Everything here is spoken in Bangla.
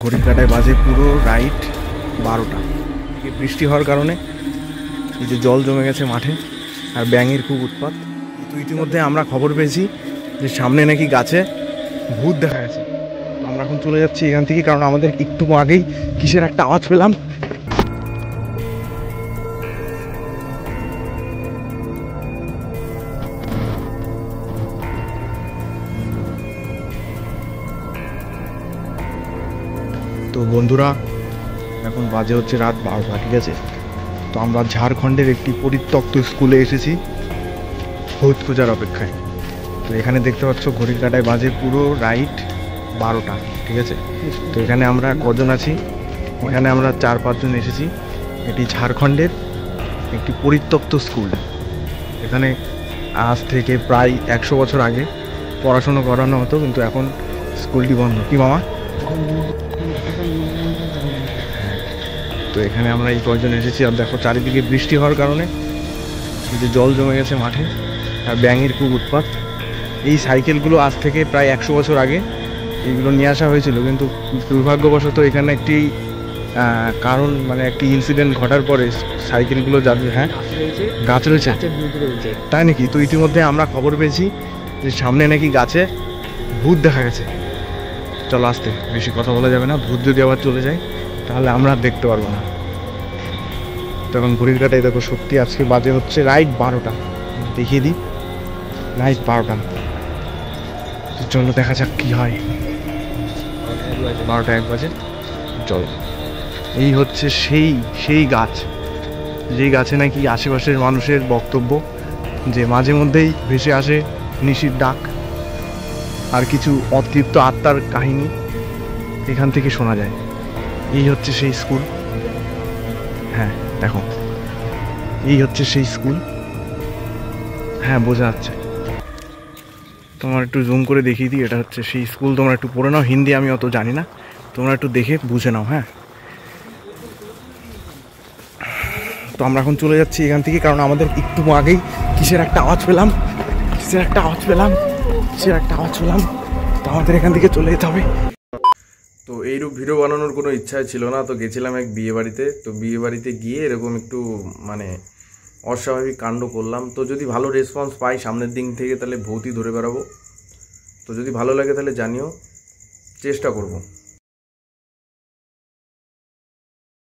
ঘড়ির কাঁটায় বাজে পুরো রাইট 12টা। বৃষ্টি হওয়ার কারণে এই যে জল জমে গেছে মাঠে, আর ব্যাঙের খুব উৎপাত। তো ইতিমধ্যে আমরা খবর পেয়েছি যে সামনে নাকি গাছে ভূত দেখা গেছে। আমরা এখন চলে যাচ্ছি এখান থেকে, কারণ আমাদের একটু আগেই কিসের একটা আওয়াজ পেলাম। তো বন্ধুরা, এখন বাজে হচ্ছে রাত 12টা, ঠিক আছে? তো আমরা ঝাড়খণ্ডের একটি পরিত্যক্ত স্কুলে এসেছি ভূত খোঁজার অপেক্ষায়। তো এখানে দেখতে পাচ্ছ ঘড়ির কাঁটায় বাজে পুরো রাইট 12টা, ঠিক আছে? তো এখানে আমরা কজন আছি? এখানে আমরা 4-5 জন এসেছি। এটি ঝাড়খণ্ডের একটি পরিত্যক্ত স্কুল। এখানে আজ থেকে প্রায় 100 বছর আগে পড়াশুনো করানো হতো, কিন্তু এখন স্কুলটি বন্ধ। কি মামা? তো এখানে আমরা এই কয়েকজন এসেছি। আর দেখো চারিদিকে বৃষ্টি হওয়ার কারণে এই যে জল জমে গেছে মাঠে, আর ব্যাঙের খুব উৎপাত। এই সাইকেলগুলো আজ থেকে প্রায় 100 বছর আগে এইগুলো নিয়ে আসা হয়েছিল, কিন্তু দুর্ভাগ্যবশত এখানে একটি কারণ, মানে একটি ইনসিডেন্ট ঘটার পরে সাইকেলগুলো যাবে। হ্যাঁ, গাছ রয়েছে, তাই নাকি? তো ইতিমধ্যে আমরা খবর পেয়েছি যে সামনে নাকি গাছে ভূত দেখা গেছে। চলো আসতে, বেশি কথা বলা যাবে না। ভূত যদি আবার চলে যায় তাহলে আমরা দেখতে পারবো না। তখন ঘড়ির কাঁটায় দেখো সত্যি আজকে বাজে হচ্ছে রাইট 12টা। দেখিয়ে দিই, রাইট 12টা। চলো দেখা যাক কি হয়। 12টা 1 বাজে। চলো, এই হচ্ছে সেই গাছ, যেই গাছে নাকি আশেপাশের মানুষের বক্তব্য যে মাঝে মধ্যেই ভেসে আসে নিশির ডাক, আর কিছু অতৃপ্ত আত্মার কাহিনী এখান থেকে শোনা যায়। এই হচ্ছে সেই স্কুল। হ্যাঁ দেখো, এই হচ্ছে সেই স্কুল। হ্যাঁ, বোঝা যাচ্ছে। তোমার একটু জুম করে দেখিয়ে দিই, এটা হচ্ছে সেই স্কুল। তোমরা একটু পড়ে নাও, হিন্দি আমি অত জানি না, তোমরা একটু দেখে বুঝে নাও। হ্যাঁ, তো আমরা এখন চলে যাচ্ছি এখান থেকে, কারণ আমাদের একটু আগেই কিসের একটা আওয়াজ পেলাম। তো আমাদের এখান থেকে চলে যেতে হবে। তো এইরূপ ভিডিও বানানোর কোনো ইচ্ছাই ছিল না। তো গেছিলাম এক বিয়ে বাড়িতে। তো বিয়ে বাড়িতে গিয়ে এরকম একটু মানে অস্বাভাবিক কাণ্ড করলাম। তো যদি ভালো রেসপন্স পাই সামনের দিন থেকে, তাহলে ভূতই ধরে বেড়াবো। তো যদি ভালো লাগে তাহলে জানিও, চেষ্টা করব।